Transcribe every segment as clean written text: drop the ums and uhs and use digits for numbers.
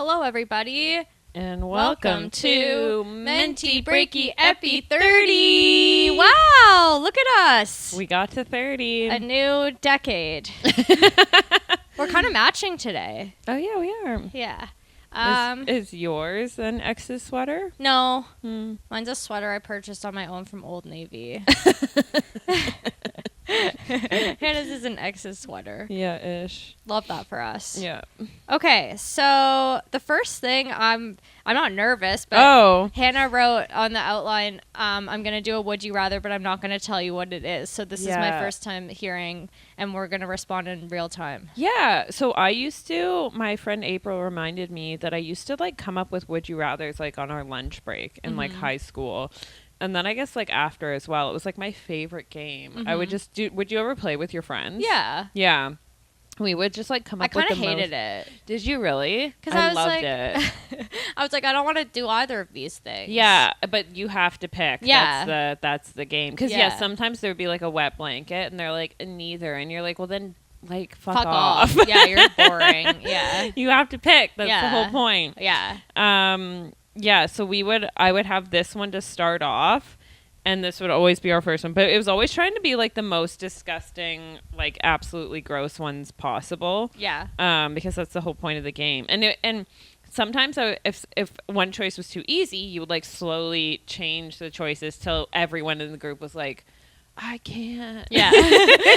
Hello, everybody. And welcome to MENTY, BREAKY, Epi 30. Wow, look at us. We got to 30. A new decade. We're kind of matching today. Oh, yeah, we are. Yeah. Is yours an ex's sweater? No. Mine's a sweater I purchased on my own from Old Navy. Hannah's is an ex's sweater. Yeah, ish. Love that for us. Yeah. Okay, so the first thing, I'm not nervous, but Hannah wrote on the outline, I'm going to do a would you rather, but I'm not going to tell you what it is. So this is my first time hearing, and we're going to respond in real time. Yeah. So my friend April reminded me that I used to like come up with would you rathers like on our lunch break in like high school. And then I guess like after as well, it was like my favorite game. I would just would you ever play with your friends? Yeah. Yeah. We would just like come up with I kind of hated it. Did you really? Because I loved like, it. I was like, I don't want to do either of these things. Yeah, but you have to pick. Yeah. That's the game. Because sometimes there would be like a wet blanket and they're like, neither. And you're like, well then like fuck off. Yeah, you're boring. Yeah. You have to pick. That's the whole point. Yeah. Yeah, so I would have this one to start off, and this would always be our first one. But it was always trying to be like the most disgusting, like absolutely gross ones possible. Yeah. Because that's the whole point of the game. And sometimes if one choice was too easy, you would like slowly change the choices till everyone in the group was like, I can't. Yeah.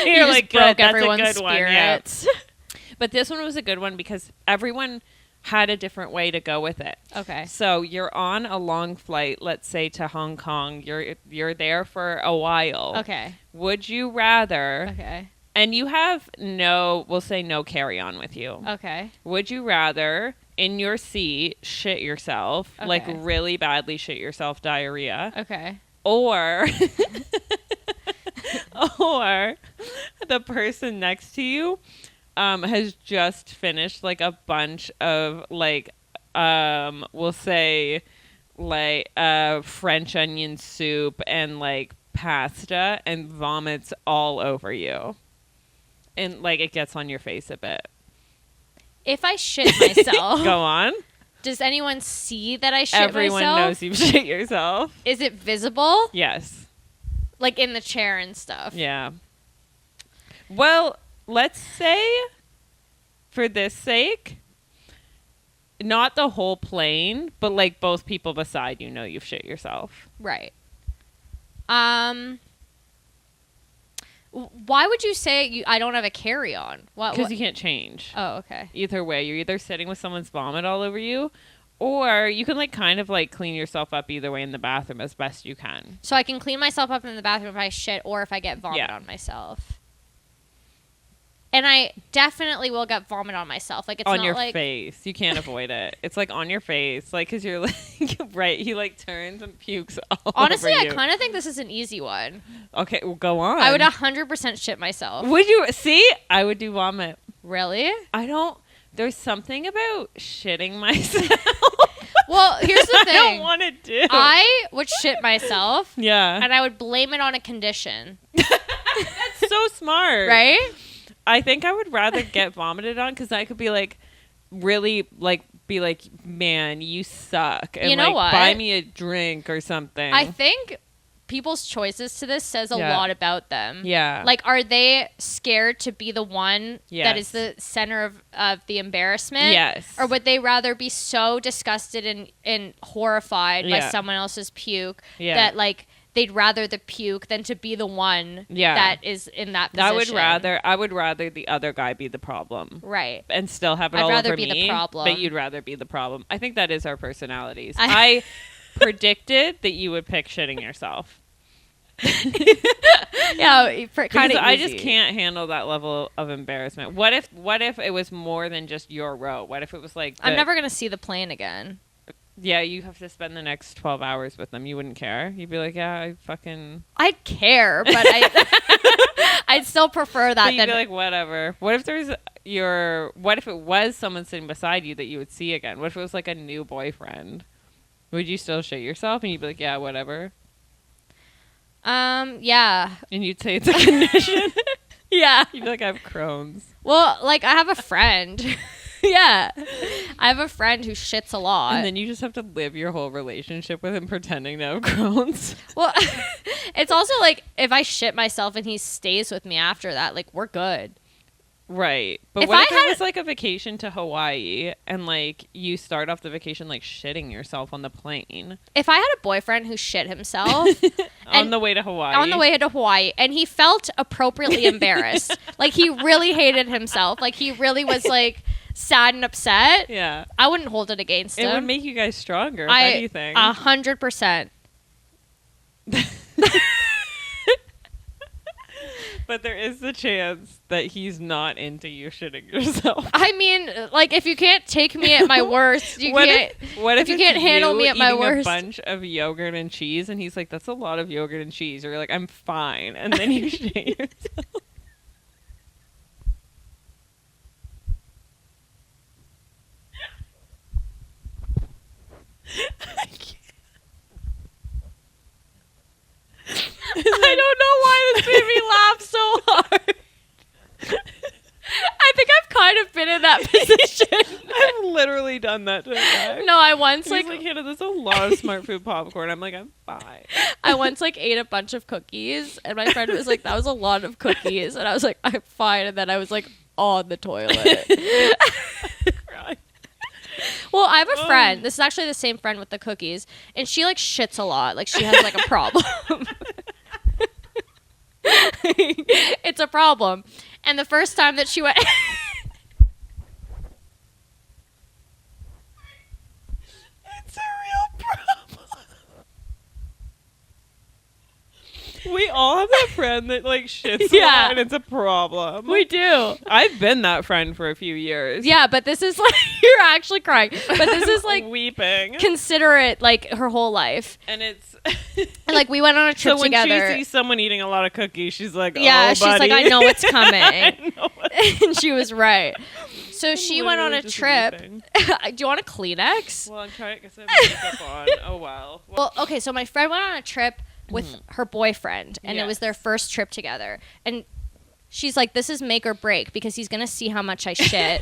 You're like, broke good, everyone's that's a good spirits. One. Yeah. But this one was a good one because everyone had a different way to go with it. Okay. So you're on a long flight, let's say to Hong Kong. You're there for a while. Okay. Would you rather? Okay. And you have we'll say no carry-on with you. Okay. Would you rather in your seat shit yourself, like really badly shit yourself, diarrhea? Okay. Or the person next to you has just finished like a bunch of like we'll say like French onion soup and like pasta and vomits all over you, and like it gets on your face a bit. If I shit myself, go on. Does anyone see that I shit Everyone myself? knows you shit yourself. Is it visible? Yes. Like in the chair and stuff. Yeah. Well, let's say, for this sake, not the whole plane, but like both people beside you know you've shit yourself. Right. Why would you say I don't have a carry-on? Because you can't change. Oh, okay. Either way, you're either sitting with someone's vomit all over you, or you can like kind of like clean yourself up either way in the bathroom as best you can. So I can clean myself up in the bathroom if I shit or if I get vomit on myself. And I definitely will get vomit on myself. Like it's on not your like face. You can't avoid it. It's like on your face. Like, because you're like, right. He like turns and pukes all Honestly, over you. I kind of think this is an easy one. Okay, well, go on. I would 100% shit myself. Would you? See? I would do vomit. Really? There's something about shitting myself. Well, here's the thing. I don't want to do. I would shit myself. Yeah. And I would blame it on a condition. That's so smart. Right? I think I would rather get vomited on because I could be like, really like, be like, man, you suck. And you know like, what? buy me a drink or something. I think people's choices to this says a lot about them. Yeah. Like, are they scared to be the one that is the center of the embarrassment? Yes. Or would they rather be so disgusted and horrified by someone else's puke that, like, they'd rather the puke than to be the one that is in that position? I would rather the other guy be the problem. Right. And still have it all over me. I'd rather be the problem. But you'd rather be the problem. I think that is our personalities. I predicted that you would pick shitting yourself. Yeah, kind of. I just can't handle that level of embarrassment. What if it was more than just your row? What if it was like I'm never gonna see the plane again. Yeah, you have to spend the next 12 hours with them. You wouldn't care. You'd be like, yeah, I'd care, but I'd still prefer that. But you'd be like, whatever. What if it was someone sitting beside you that you would see again? What if it was like a new boyfriend? Would you still shit yourself? And you'd be like, yeah, whatever. Yeah. And you'd say it's a condition? Yeah. You'd be like, I have Crohn's. Well, like, I have a friend. Yeah. I have a friend who shits a lot. And then you just have to live your whole relationship with him pretending to have Crohn's. Well, it's also like if I shit myself and he stays with me after that, like we're good. Right. But what if it was like a vacation to Hawaii and like you start off the vacation like shitting yourself on the plane? If I had a boyfriend who shit himself on the way to Hawaii. On the way to Hawaii, and he felt appropriately embarrassed. Yeah. Like he really hated himself. Like he really was like sad and upset. Yeah. I wouldn't hold it against him. It would make you guys stronger, if anything. 100%. But there is the chance that he's not into you shitting yourself. I mean, like, if you can't take me at my worst, what if you can't handle me at my worst? A bunch of yogurt and cheese, and he's like, "That's a lot of yogurt and cheese." Or you're like, "I'm fine," and then you shit yourself. I don't know why this made me laugh so hard. I think I've kind of been in that position. I've literally done that to a guy. No, I once like Hannah, there's a lot of smart food popcorn. I'm like, I'm fine. I once like ate a bunch of cookies, and my friend was like, "That was a lot of cookies," and I was like, "I'm fine," and then I was like on the toilet. Well, I have a friend. This is actually the same friend with the cookies, and she like shits a lot. Like she has like a problem. It's a problem. And the first time that she went it's a real problem. We all have that friend that like shits a lot and it's a problem. We do. I've been that friend for a few years. Yeah, but this is like you're actually crying. But this is like weeping. Consider it like her whole life. And it's and like we went on a trip together. So when she sees someone eating a lot of cookies, she's like, yeah, "Oh, she's buddy." like, "I know what's coming." And she was right. So she went on a trip. Do you want a Kleenex? Well, I'm trying to get some makeup on. Oh wow. Well, okay. So my friend went on a trip with her boyfriend, and it was their first trip together. And she's like, "This is make or break because he's gonna see how much I shit."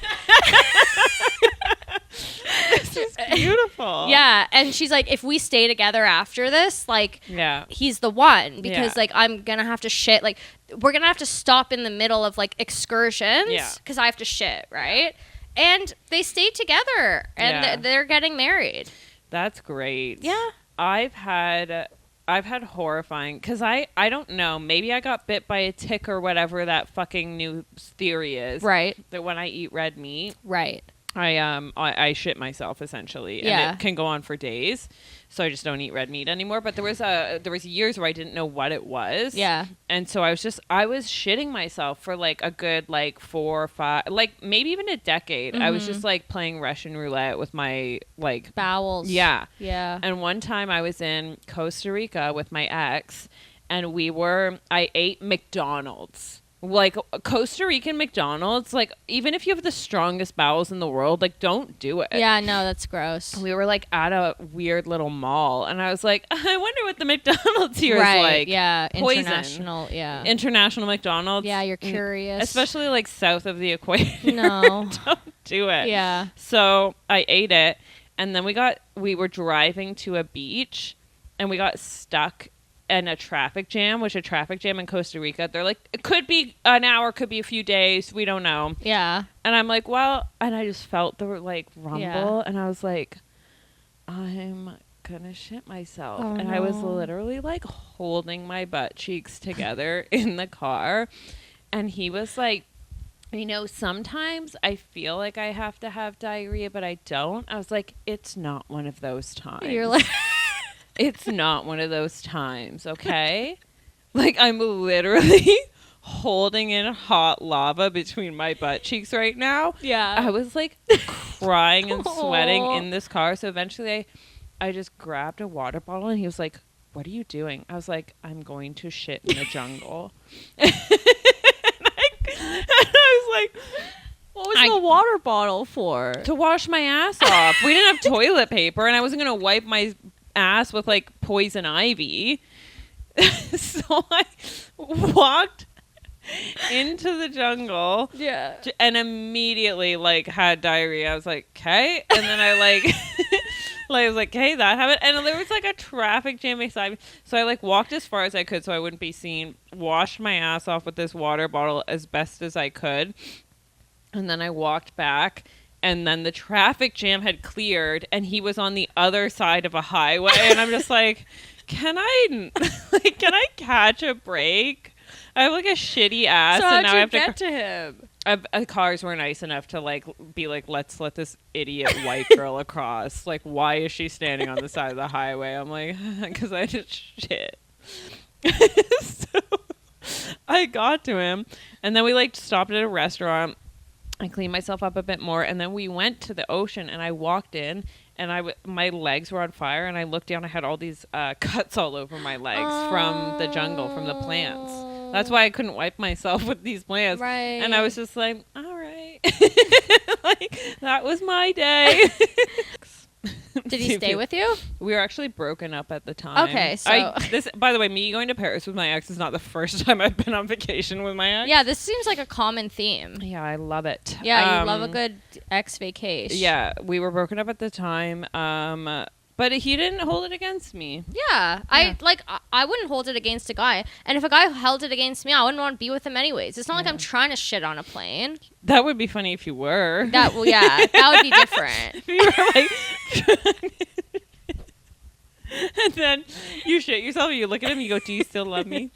This is beautiful. Yeah, and she's like, if we stay together after this, like, he's the one because like I'm gonna have to shit. Like, we're gonna have to stop in the middle of like excursions because I have to shit, right? And they stayed together, and they're getting married. That's great. Yeah, I've had horrifying because I don't know, maybe I got bit by a tick or whatever that fucking new theory is, right? That when I eat red meat, right, I shit myself essentially, and it can go on for days. So I just don't eat red meat anymore. But there was years where I didn't know what it was. Yeah. And so I was shitting myself for like a good like 4 or 5, like maybe even a decade. I was just like playing Russian roulette with my like bowels. Yeah. Yeah. And one time I was in Costa Rica with my ex, and I ate McDonald's. Like Costa Rican McDonald's, like even if you have the strongest bowels in the world, like don't do it. Yeah, no, that's gross. We were like at a weird little mall, and I was like, I wonder what the McDonald's here is like. Yeah, poison. International McDonald's. Yeah, you're curious. Especially like south of the equator. No. Don't do it. Yeah. So I ate it, and then we were driving to a beach, and we got stuck in a traffic jam, which a traffic jam in Costa Rica, they're like, it could be an hour, could be a few days, we don't know. Yeah. And I'm like, well, and I just felt the like rumble, and I was like, I'm gonna shit myself. Oh, and no. I was literally like holding my butt cheeks together in the car, and he was like, you know, sometimes I feel like I have to have diarrhea, but I don't. I was like, it's not one of those times. You're like it's not one of those times, okay? Like, I'm literally holding in hot lava between my butt cheeks right now. Yeah. I was, like, crying and sweating in this car. So eventually I just grabbed a water bottle, and he was like, what are you doing? I was like, I'm going to shit in the jungle. and I was like... What was the water bottle for? To wash my ass off. We didn't have toilet paper, and I wasn't going to wipe my ass with like poison ivy. So I walked into the jungle. Yeah. And immediately like had diarrhea. I was like, okay. And then I like, like I was like, hey, that happened. And there was like a traffic jam beside me. So I like walked as far as I could so I wouldn't be seen. Washed my ass off with this water bottle as best as I could. And then I walked back. And then the traffic jam had cleared, and he was on the other side of a highway. And I'm just like, can I catch a break? I have like a shitty ass, so and now I have get to him. Cars were nice enough to like be like, let's let this idiot white girl across. Like, why is she standing on the side of the highway? I'm like, because I just shit. So I got to him, and then we like stopped at a restaurant. I cleaned myself up a bit more, and then we went to the ocean, and I walked in, and my legs were on fire, and I looked down, I had all these cuts all over my legs from the jungle, from the plants. That's why I couldn't wipe myself with these plants. Right. And I was just like, all right. Like, that was my day. Did he stay with you? We were actually broken up at the time. Okay, so by the way, me going to Paris with my ex is not the first time I've been on vacation with my ex. Yeah, this seems like a common theme. Yeah, I love it. Yeah, you love a good ex vacation. Yeah, we were broken up at the time. But he didn't hold it against me. Yeah. I wouldn't hold it against a guy. And if a guy held it against me, I wouldn't want to be with him anyways. It's not like I'm trying to shit on a plane. That would be funny if you were. That would be different. If you were like, and then you shit yourself and you look at him, you go, do you still love me?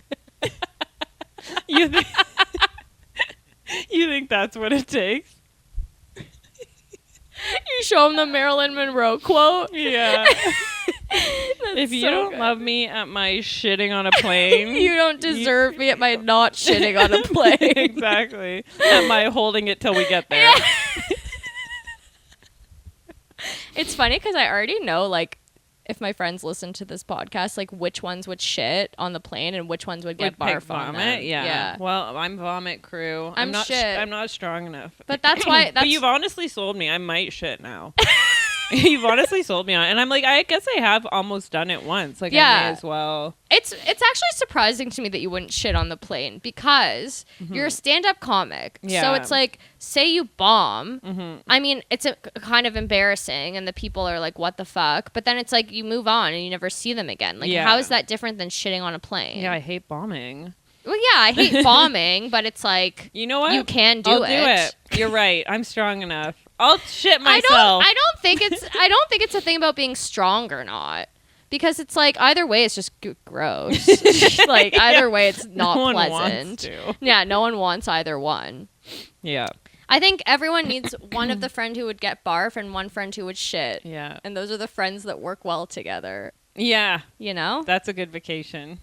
You think that's what it takes? You show him the Marilyn Monroe quote. Yeah. If you don't love me at my shitting on a plane, you don't deserve me at my not shitting on a plane. Exactly. At my holding it till we get there. Yeah. It's funny because I already know, like, if my friends listen to this podcast, like, which ones would shit on the plane and which ones would get barf on them. Yeah. Well, I'm vomit crew. I'm not shit. I'm not strong enough. But that's why. But you've honestly sold me. I might shit now. You've honestly sold me on it. And I'm like, I guess I have almost done it once. Like, I may as well. It's actually surprising to me that you wouldn't shit on the plane because you're a stand-up comic. Yeah. So it's like, say you bomb. I mean, it's kind of embarrassing and the people are like, what the fuck? But then it's like you move on and you never see them again. Like, how is that different than shitting on a plane? Yeah, I hate bombing. Well, yeah, I hate bombing, but it's like, you know what? You can do I'll do it. You're right. I'm strong enough. I'll shit myself. I don't think it's a thing about being strong or not. Because it's like either way it's just gross. Like either way it's not pleasant. Yeah, no one wants either one. Yeah. I think everyone needs one of the friend who would get barf and one friend who would shit. Yeah. And those are the friends that work well together. Yeah. You know? That's a good vacation.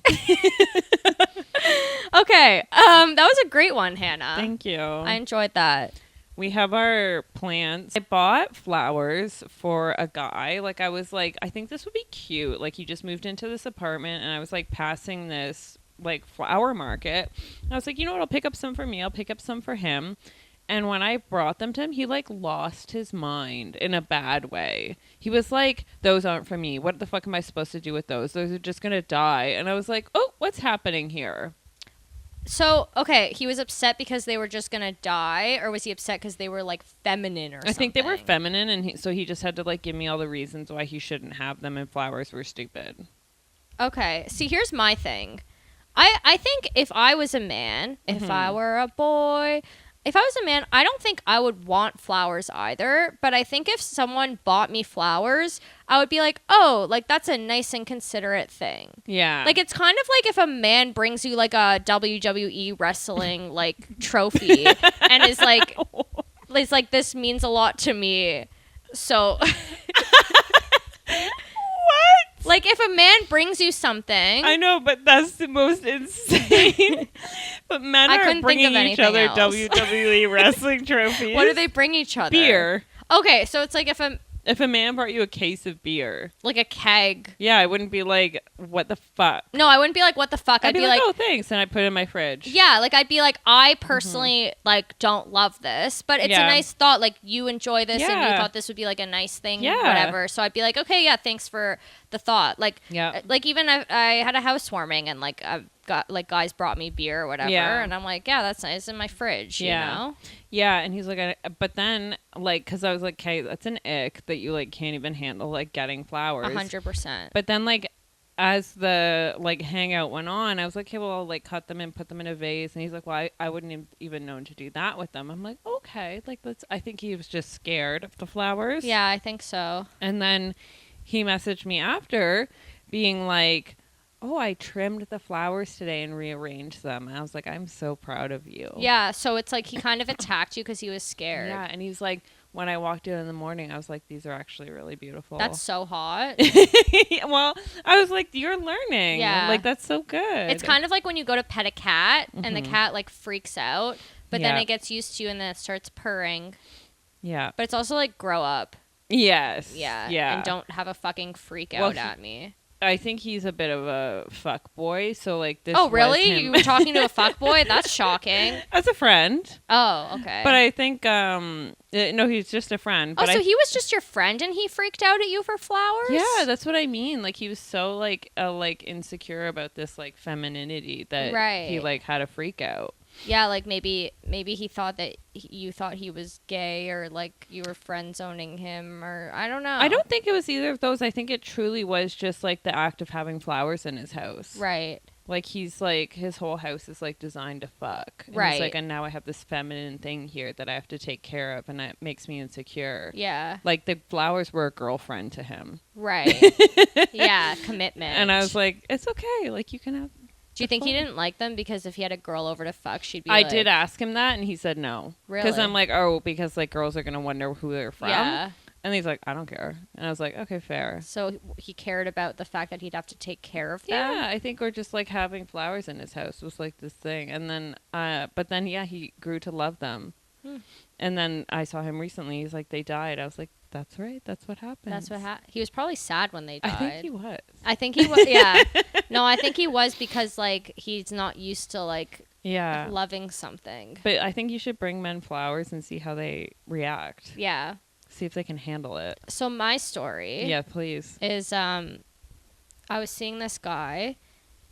Okay. That was a great one, Hannah. Thank you. I enjoyed that. We have our plants. I bought flowers for a guy. Like, I was like, I think this would be cute. Like, he just moved into this apartment, and I was, like, passing this, like, flower market. And I was like, you know what? I'll pick up some for me. I'll pick up some for him. And when I brought them to him, he, like, lost his mind in a bad way. He was like, those aren't for me. What the fuck am I supposed to do with those? Those are just going to die. And I was like, oh, what's happening here? So, okay, he was upset because they were just going to die, or was he upset because they were, like, feminine or something? I think they were feminine, and so he just had to, like, give me all the reasons why he shouldn't have them, and flowers were stupid. Okay, see, here's my thing. I think if I was a man, if I were a boy... If I was a man, I don't think I would want flowers either. But I think if someone bought me flowers, I would be like, oh, like that's a nice and considerate thing. Yeah. Like it's kind of like if a man brings you like a WWE wrestling like trophy and is like, this means a lot to me. So. What? Like if a man brings you something. I know, but that's the most insane. But men are bringing each other WWE wrestling trophies. What do they bring each other? Beer. Okay, so it's like if a man brought you a case of beer. Like a keg. Yeah, I wouldn't be like, what the fuck? No, I wouldn't be like, what the fuck? I'd be like, oh, thanks. And I'd put it in my fridge. Yeah, like I'd be like, I personally like don't love this, but it's a nice thought. Like you enjoy this and you thought this would be like a nice thing, whatever. So I'd be like, okay, yeah, thanks for the thought. Like, like even I had a housewarming and like guys brought me beer or whatever. Yeah. And I'm like, yeah, that's nice, in my fridge, you know? Yeah, and he's like, but then, like, because I was like, okay, that's an ick that you, like, can't even handle, like, getting flowers. 100%. But then, like, as the, like, hangout went on, I was like, okay, well, I'll, like, cut them and put them in a vase. And he's like, well, I wouldn't even known to do that with them. I'm like, okay, like, I think he was just scared of the flowers. Yeah, I think so. And then he messaged me after being like, oh, I trimmed the flowers today and rearranged them. And I was like, I'm so proud of you. Yeah, so it's like he kind of attacked you because he was scared. Yeah, and he's like, when I walked in the morning, I was like, these are actually really beautiful. That's so hot. Well, I was like, you're learning. Yeah. Like, that's so good. It's kind of like when you go to pet a cat and the cat, like, freaks out, but then it gets used to you and then it starts purring. Yeah. But it's also like, grow up. Yes. Yeah. Yeah. And don't have a fucking freak out at me. I think he's a bit of a fuck boy, so like this. Oh, really? You were talking to a fuck boy? That's shocking. As a friend. Oh, okay. But I think no, he's just a friend. But so he was just your friend and he freaked out at you for flowers? Yeah, that's what I mean. Like he was so like insecure about this like femininity that he like had a freak out. Yeah, like maybe he thought that you thought he was gay, or like you were friend zoning him, or I don't know. I don't think it was either of those. I think it truly was just like the act of having flowers in his house. Right. Like he's like, his whole house is like designed to fuck. And right. He's like, and now I have this feminine thing here that I have to take care of, and it makes me insecure. Yeah. Like the flowers were a girlfriend to him. Right. Yeah, commitment. And I was like, it's okay. Like you can have. Do you think he didn't like them because if he had a girl over to fuck, she'd be I did ask him that, and he said no. Really? Because I'm like, oh, because like girls are going to wonder who they're from. Yeah. And he's like, I don't care. And I was like, okay, fair. So he cared about the fact that he'd have to take care of them? Yeah, I think we're just like having flowers in his house was like this thing. And then, but then, yeah, he grew to love them. And then I saw him recently. He's like, they died. I was like, that's right. That's what happened. That's what happened. He was probably sad when they died. I think he was. I think he was. Yeah. No, I think he was because like he's not used to like loving something. But I think you should bring men flowers and see how they react. Yeah. See if they can handle it. So my story. Yeah, please. Is I was seeing this guy.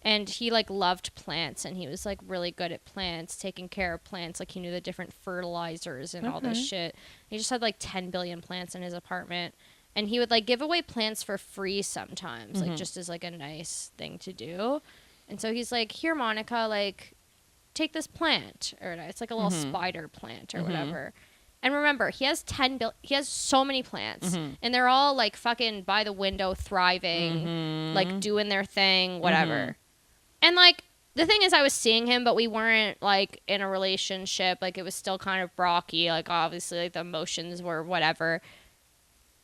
And he, like, loved plants, and he was, like, really good at plants, taking care of plants. Like, he knew the different fertilizers and all this shit. He just had, like, 10 billion plants in his apartment. And he would, like, give away plants for free sometimes, like, just as, like, a nice thing to do. And so he's like, here, Monica, like, take this plant. Or it's, like, a little spider plant or whatever. And remember, he has he has so many plants. And they're all, like, fucking by the window, thriving, like, doing their thing, whatever. And, like, the thing is I was seeing him, but we weren't, like, in a relationship. Like, it was still kind of rocky. Like, obviously, like, the emotions were whatever.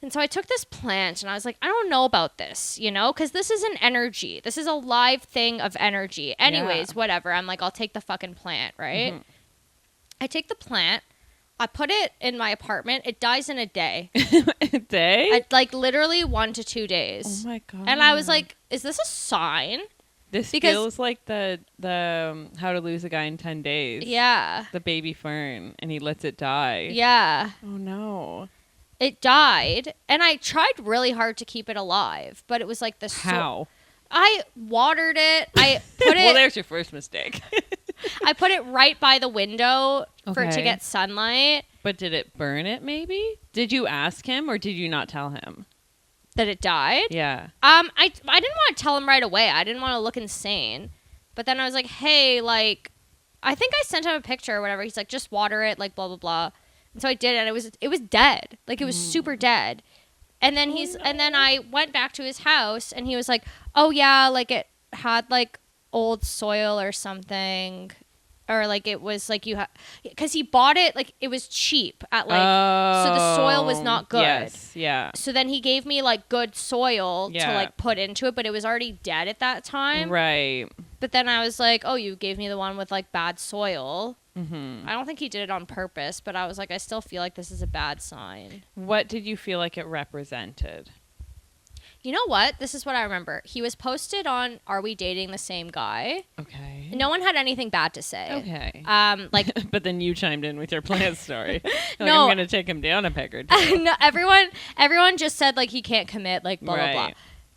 And so I took this plant, and I was like, I don't know about this, you know? Because this is an energy. This is a live thing of energy. Anyways, whatever. I'm like, I'll take the fucking plant, right? I take the plant. I put it in my apartment. It dies in a day. A day? Like, literally 1 to 2 days. Oh, my God. And I was like, is this a sign? This feels like the How to Lose a Guy in 10 Days. Yeah. The baby fern, and he lets it die. Yeah. Oh, no. It died, and I tried really hard to keep it alive, but it was like this. How? I watered it. I put it. Well, there's your first mistake. I put it right by the window for it to get sunlight. But did it burn it, maybe? Did you ask him, or did you not tell him? That it died? Yeah. I didn't want to tell him right away. I didn't want to look insane. But then I was like, hey, like, I think I sent him a picture or whatever. He's like, just water it, like, blah, blah, blah. And so I did, and it was dead. Like, it was super dead. And then and then I went back to his house, and he was like, oh, yeah, like, it had, like, old soil or something. Or, like, it was, like, because he bought it, like, it was cheap at, like, so the soil was not good. Yes, yeah. So then he gave me, like, good soil to, like, put into it, but it was already dead at that time. Right. But then I was like, oh, you gave me the one with, like, bad soil. Mm-hmm. I don't think he did it on purpose, but I was like, I still feel like this is a bad sign. What did you feel like it represented? You know what? This is what I remember. He was posted on Are We Dating the Same Guy? Okay. No one had anything bad to say. Okay. Like, but then you chimed in with your plant story. No. I'm going to take him down a peg or two. No, everyone just said, like, he can't commit, like, blah, blah, blah.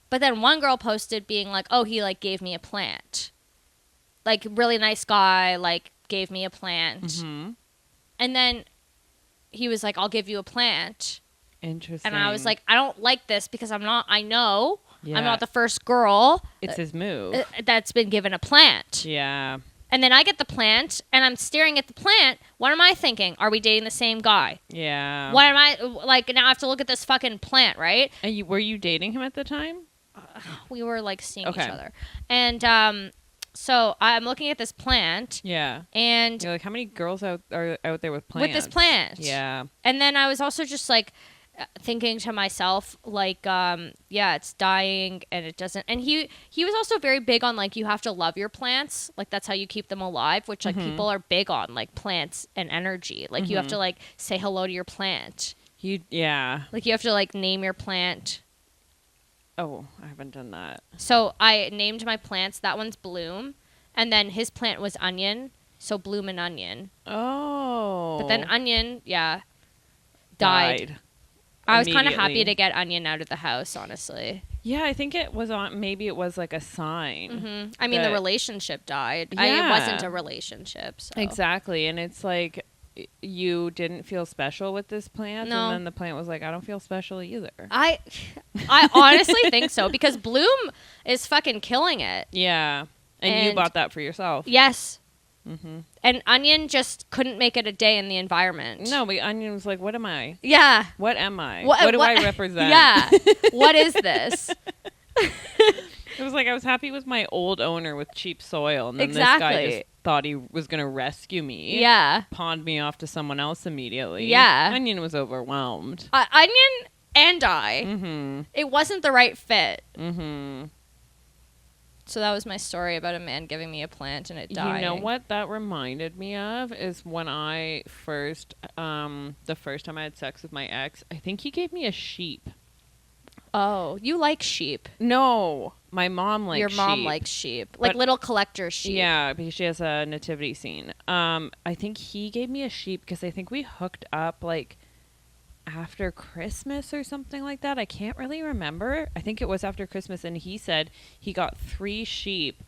But then one girl posted being like, oh, he, like, gave me a plant. like really nice guy, like gave me a plant. Mm-hmm. And then he was like, I'll give you a plant. Interesting. And I was like, I don't like this because I'm not Yeah. not the first girl. It's his move. That's been given a plant. Yeah. And then I get the plant, and I'm staring at the plant. What am I thinking? Are we dating the same guy? Yeah. What am I, like, now I have to look at this fucking plant, right? And were you dating him at the time? We were, like, seeing Okay. each other. And so I'm looking at this plant. Yeah. And you're like, how many girls are out there with plants? with this plant. Yeah. And then I was also just, like, thinking to myself, like, yeah, it's dying and it doesn't. And he was also very big on, like, you have to love your plants. Like, that's how you keep them alive, which, like, people are big on, like, plants and energy. Like, you have to, like, say hello to your plant. Yeah. Like, you have to, like, name your plant. Oh, I haven't done that. So I named my plants. That one's Bloom. And then his plant was Onion. So Bloom and Onion. Oh. But then Onion, yeah, died. I was kind of happy to get Onion out of the house, honestly. Yeah, I think it was maybe it was like a sign. Mm-hmm. I mean, the relationship died. Yeah. It wasn't a relationship. So. Exactly. And it's like you didn't feel special with this plant. No. And then the plant was like, I don't feel special either. I honestly think so because Bloom is fucking killing it. Yeah. And you bought that for yourself. Yes. Mm-hmm. And Onion just couldn't make it a day in the environment. No, but Onion was like, what am I? Yeah. What am I? What do I represent? Yeah. What is this? It was like I was happy with my old owner with cheap soil. And then this guy just thought he was going to rescue me. Yeah. Pawned me off to someone else immediately. Yeah. Onion was overwhelmed. Onion and I. Mm-hmm. It wasn't the right fit. Mm-hmm. So that was my story about a man giving me a plant and it dying. You know what that reminded me of is when I first, the first time I had sex with my ex, I think he gave me a sheep. Oh, you like sheep. No, my mom likes sheep. Your mom likes sheep. Like little collector sheep. Yeah, because she has a nativity scene. I think he gave me a sheep because I think we hooked up like after Christmas or something like that. I can't really remember. I think it was after Christmas, and he said he got 3 sheep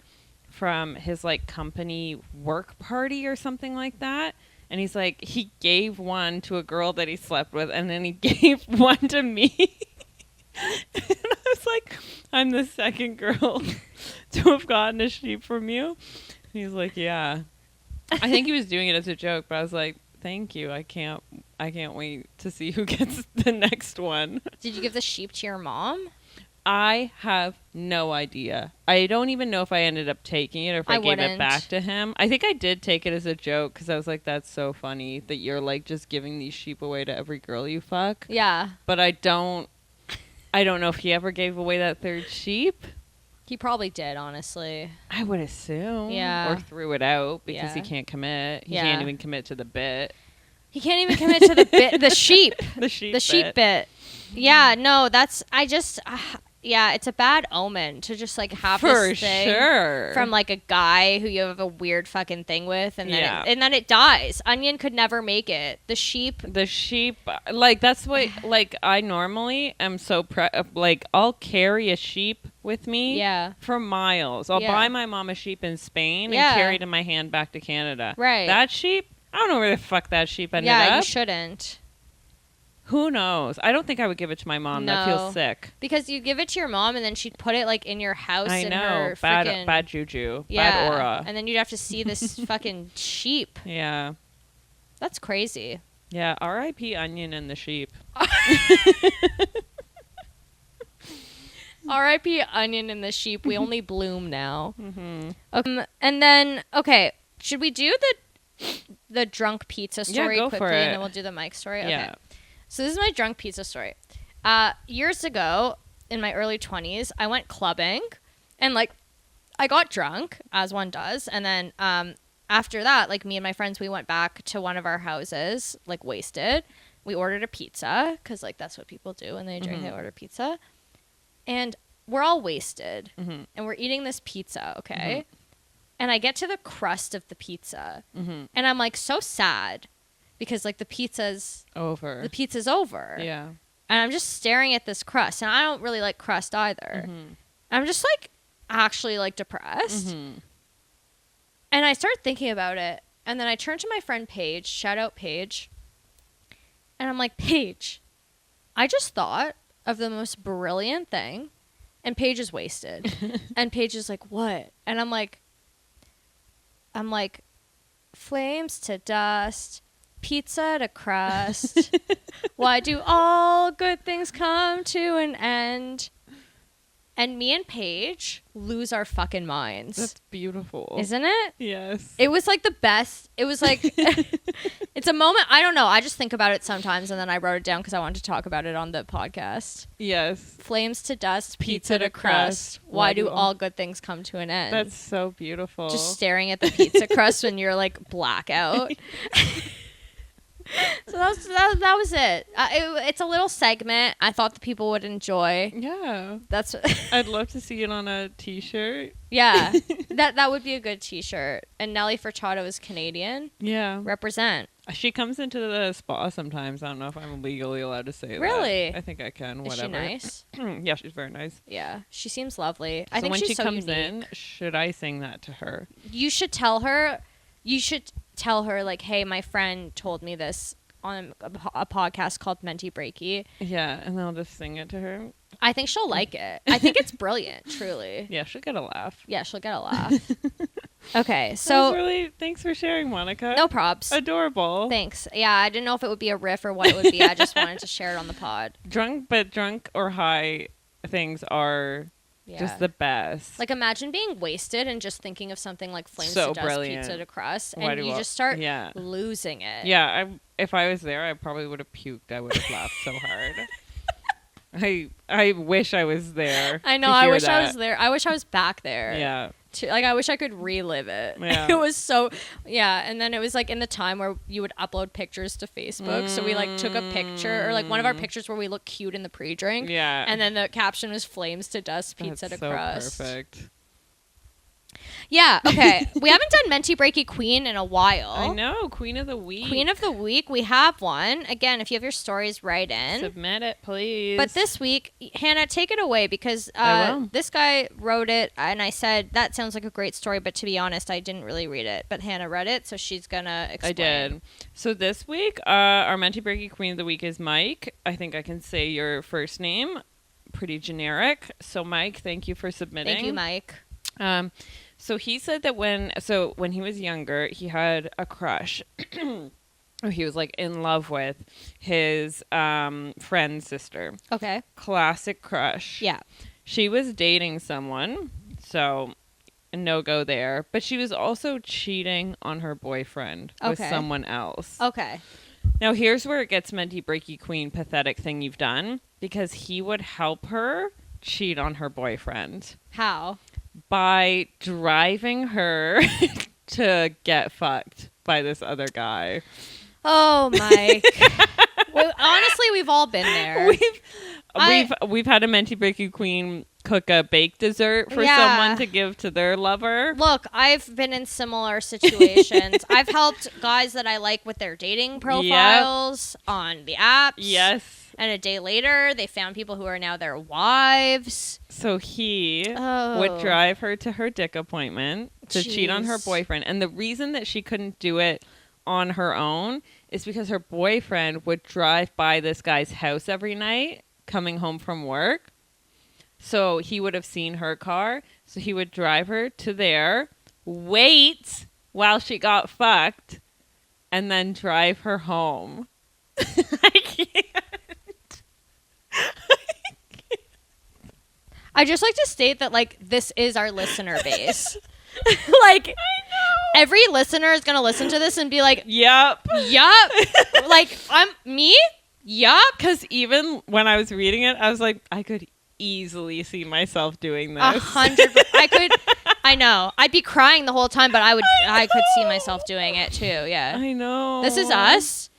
from his like company work party or something like that. And he's like, he gave one to a girl that he slept with, and then he gave one to me. And I was like, I'm the second girl to have gotten a sheep from you. And he's like, yeah. I think he was doing it as a joke, but I was like, thank you. I can't wait to see who gets the next one. Did you give the sheep to your mom? I have no idea. I don't even know if I ended up taking it or if I gave it back to him. I think I did take it as a joke because I was like, that's so funny that you're like just giving these sheep away to every girl you fuck. Yeah. But I don't know if he ever gave away that 3rd sheep. He probably did, honestly. I would assume. Yeah. Or threw it out because he can't commit. He can't even commit to the bit. He can't even commit to the bit, the sheep. The sheep bit. Yeah, no, that's, yeah, it's a bad omen to just like have this thing from like a guy who you have a weird fucking thing with, and then it dies. Onion could never make it. The sheep, like that's what like I normally am so like I'll carry a sheep with me for miles. I'll buy my mom a sheep in Spain and carry it in my hand back to Canada. Right. That sheep, I don't know where the fuck that sheep ended up. Yeah, you shouldn't. Who knows? I don't think I would give it to my mom. No. That feels sick. Because you give it to your mom and then she'd put it like in your house. I know. Bad juju. Bad aura. And then you'd have to see this fucking sheep. Yeah. That's crazy. Yeah. R.I.P. Onion and the sheep. R.I.P. Onion and the sheep. We only bloom now. Mm-hmm. And then, okay, should we do the drunk pizza story go quickly for it. and then we'll do the Mike story? Yeah. Okay. So this is my drunk pizza story. Years ago, in my early 20s, I went clubbing and like I got drunk, as one does, and then after that, like me and my friends, we went back to one of our houses, like wasted. We ordered a pizza because like that's what people do when they drink. They order pizza, and we're all wasted, and we're eating this pizza, okay? And I get to the crust of the pizza, and I'm like so sad. Because, like, the pizza's over. Yeah. And I'm just staring at this crust. And I don't really like crust either. I'm just, like, actually, like, depressed. And I started thinking about it. And then I turned to my friend Paige, shout out Paige. And I'm like, Paige, I just thought of the most brilliant thing. And Paige is wasted. And Paige is like, what? And I'm like, flames to dust, pizza to crust. Why do all good things come to an end? And me and Paige lose our fucking minds. That's beautiful. Isn't it? Yes. It was like the best. It was like, it's a moment. I don't know. I just think about it sometimes, and then I wrote it down because I wanted to talk about it on the podcast. Yes. Flames to dust, pizza to crust. Why do all good things come to an end? That's so beautiful. Just staring at the pizza crust when you're like blackout. So that was it. It's a little segment. I thought the people would enjoy. Yeah. That's. I'd love to see it on a T-shirt. Yeah, that would be a good T-shirt. And Nelly Furtado is Canadian. Yeah. Represent. She comes into the spa sometimes. I don't know if I'm legally allowed to say that. Really? I think I can. Whatever. Is she nice? Yeah, she's very nice. Yeah, she seems lovely. So I think when she's she so comes unique. in, should I sing that to her? You should tell her. You should tell her like, hey, my friend told me this on a podcast called MENTY BREAKY. Yeah, and then I'll just sing it to her. I think she'll like it. I think it's brilliant, truly. Yeah, she'll get a laugh. Yeah, she'll get a laugh. Okay, so really, thanks for sharing, Monica. No props. Adorable. Thanks. Yeah, I didn't know if it would be a riff or what it would be. I just wanted to share it on the pod. Drunk or high things are just the best. Like imagine being wasted and just thinking of something like flames so to dust, brilliant. pizza to crust, and you just start losing it. Yeah, if I was there, I probably would have puked. I would have laughed so hard. I wish I was there. I know. I wish I was there. I wish I was back there. Yeah. Like I wish I could relive it. Yeah. It was so and then it was like in the time where you would upload pictures to Facebook. So we like took a picture or like one of our pictures where we look cute in the pre-drink. Yeah. And then the caption was flames to dust, pizza to crust. Perfect. Yeah, okay. We haven't done Menty Breaky Queen in a while. I know. Queen of the Week. Queen of the Week. We have one. Again, if you have your stories, write in. Submit it, please. But this week, Hannah, take it away because this guy wrote it and I said, that sounds like a great story, but to be honest, I didn't really read it. But Hannah read it, so she's going to explain. I did. So this week, our Menty Breaky Queen of the Week is Mike. I think I can say your first name. Pretty generic. So Mike, thank you for submitting. Thank you, Mike. So he said that when he was younger, he had a crush. He was like in love with his friend's sister. Okay. Classic crush. Yeah. She was dating someone, so no go there. But she was also cheating on her boyfriend with someone else. Okay. Now here's where it gets Menty Breaky Queen pathetic thing you've done, because he would help her cheat on her boyfriend. How? By driving her to get fucked by this other guy. Oh, Mike. Well, honestly, we've all been there. We've had a Menty Breaky Queen cook a baked dessert for someone to give to their lover. Look, I've been in similar situations. I've helped guys that I like with their dating profiles on the apps. Yes. And a day later, they found people who are now their wives. So he would drive her to her dick appointment to cheat on her boyfriend. And the reason that she couldn't do it on her own is because her boyfriend would drive by this guy's house every night coming home from work. So he would have seen her car. So he would drive her to there, wait while she got fucked, and then drive her home. I can't. I just like to state that, like, this is our listener base. Like, every listener is going to listen to this and be like, Yup. Like, me? Yup. Because even when I was reading it, I was like, I could easily see myself doing this. 100%. I know. I'd be crying the whole time, but I could see myself doing it too. Yeah. I know. This is us.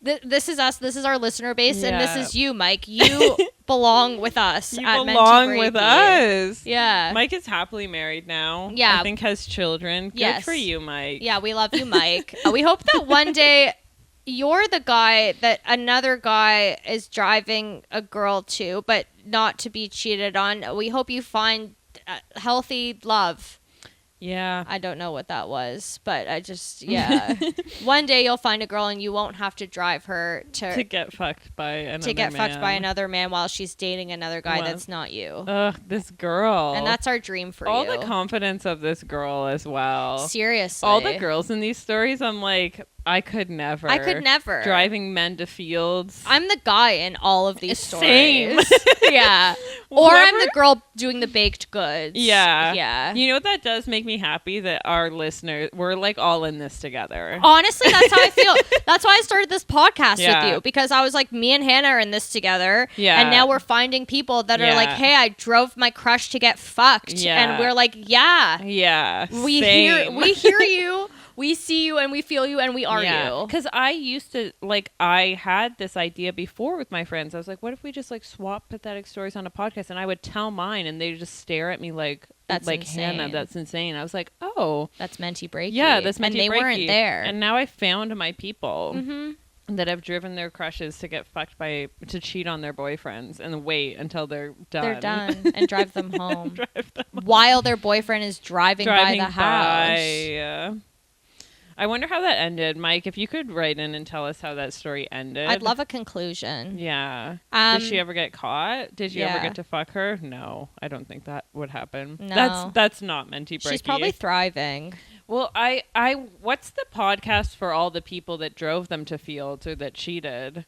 This is us. This is our listener base, and this is you, Mike. You belong with us. You at belong with us. Yeah. Mike is happily married now. Yeah. I think has children. Good for you, Mike. Yeah, we love you, Mike. We hope that one day you're the guy that another guy is driving a girl to, but not to be cheated on. We hope you find healthy love. Yeah. I don't know what that was, but I just, yeah. One day you'll find a girl and you won't have to drive her to get fucked by another man while she's dating another guy that's not you. Ugh, this girl. And that's our dream for all you. All the confidence of this girl as well. Seriously. All the girls in these stories, I'm like, I could never. Driving men to fields. I'm the guy in all of these stories. Same. Yeah. Or I'm the girl doing the baked goods. Yeah. Yeah. You know what, that does make me happy that our listeners, we're like all in this together. Honestly, that's how I feel. That's why I started this podcast with you, because I was like, me and Hannah are in this together. Yeah. And now we're finding people that are like, hey, I drove my crush to get fucked. Yeah. And we're like, yeah. Yeah. We hear you. We see you and we feel you and we are you. Because I used to, like, I had this idea before with my friends. I was like, what if we just, like, swap pathetic stories on a podcast? And I would tell mine and they just stare at me like, that's like, insane. Hannah, that's insane. I was like, oh. That's Menty Breaky. Yeah, that's Menty Breaky. And they weren't there. And now I found my people that have driven their crushes to get fucked to cheat on their boyfriends and wait until they're done. They're done and drive them home. While their boyfriend is driving by the house. I wonder how that ended. Mike, if you could write in and tell us how that story ended. I'd love a conclusion. Yeah. Did she ever get caught? Did you ever get to fuck her? No, I don't think that would happen. No. That's not Menty Breaky. She's probably thriving. Well, what's the podcast for all the people that drove them to fields or that cheated?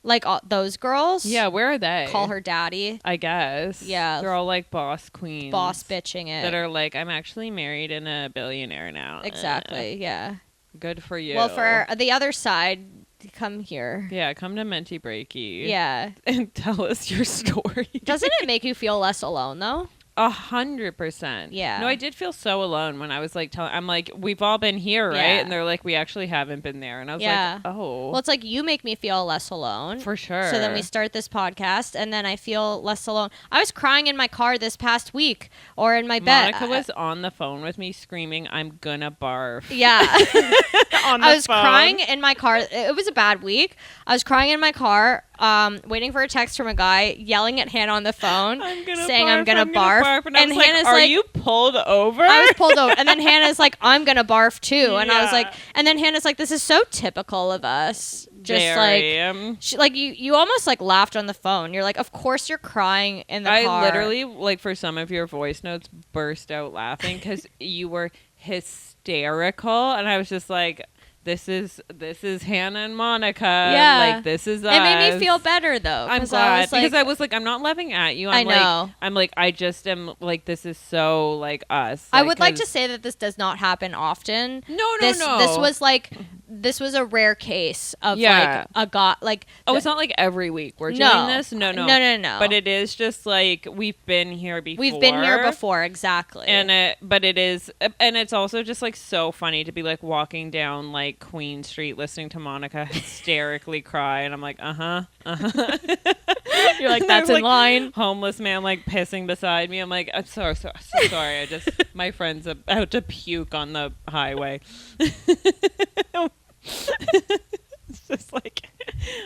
Like those girls? Yeah, where are they? Call her daddy. I guess. Yeah. They're all like boss queens. Boss bitching it. That are like, I'm actually married and a billionaire now. Exactly, yeah. Good for you. Well, for the other side, come here. Yeah, come to Menty Breaky. Yeah. And tell us your story. Doesn't it make you feel less alone, though? 100%. Yeah. No, I did feel so alone when I was like I'm like, we've all been here, right? And they're like, we actually haven't been there. And I was like, oh. Well, it's like you make me feel less alone. For sure. So then we start this podcast and then I feel less alone. I was crying in my car this past week or in my bed. Monica was on the phone with me screaming, I'm gonna barf. Yeah. On the I was phone. crying in my car. It was a bad week. I was crying in my car, waiting for a text from a guy, yelling at Hannah on the phone, saying I'm gonna barf. And Hannah's like, are you pulled over? I was pulled over. And then Hannah's like, I'm gonna barf too. And I was like, and then Hannah's like, this is so typical of us. Just like you almost like laughed on the phone. You're like, of course you're crying in the car. I literally, like, for some of your voice notes, burst out laughing because you were hysterical. And I was just like, this is Hannah and Monica. Yeah. Like, this is us. It made me feel better, though. I'm glad. Because I was like, I'm not laughing at you. I know. I just am, like, this is so, like, us. I would like to say that this does not happen often. No. This was a rare case of, like, a guy, like... Oh, it's not, like, every week we're doing this? No. No. But it is just, like, we've been here before. We've been here before, exactly. But it is... And it's also just, like, so funny to be, like, walking down, like, Queen Street listening to Monica hysterically cry, and I'm like, You're like, that's in line. Homeless man, like, pissing beside me. I'm like, I'm so sorry. My friend's about to puke on the highway. It's just like,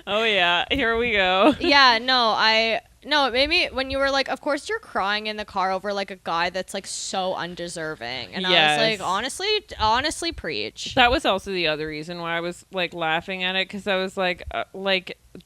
oh yeah, here we go. Yeah, no, maybe when you were like, of course you're crying in the car over like a guy that's like so undeserving. And I was like, honestly preach. That was also the other reason why I was like laughing at it. Cause I was like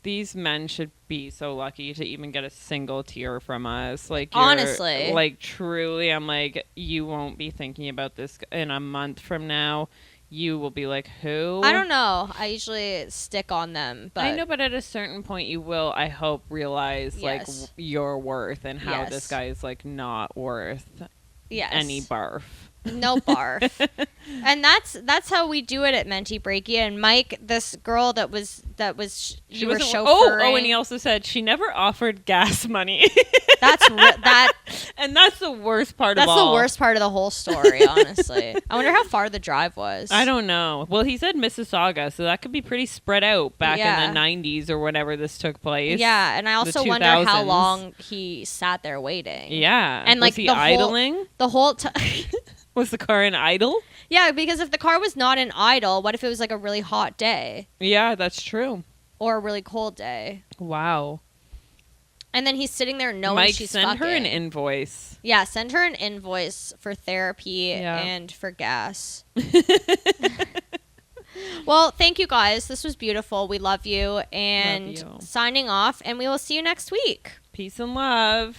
these men should be so lucky to even get a single tear from us. Like, honestly, like truly, I'm like, you won't be thinking about this in a month from now. You will be like, who? I don't know. I usually stick on them. But I know, but at a certain point you will, I hope, realize like your worth and how this guy is like not worth any barf. No barf. And that's how we do it at Menty Breaky. And Mike, this girl that was she was chauffeuring. Oh, and he also said she never offered gas money. And that's the worst part of all. That's the worst part of the whole story, honestly. I wonder how far the drive was. I don't know. Well, he said Mississauga, so that could be pretty spread out back in the 90s or whenever this took place. Yeah, and I also wonder how long he sat there waiting. Yeah. And like was he idling? The whole time. Was the car in idle? Yeah, because if the car was not in idle, what if it was like a really hot day? Yeah, that's true. Or a really cold day. Wow. And then he's sitting there knowing Mike, she's send fucking. her an invoice. Yeah, send her an invoice for therapy and for gas. Well, thank you guys. This was beautiful. We love you. And signing off, and we will see you next week. Peace and love.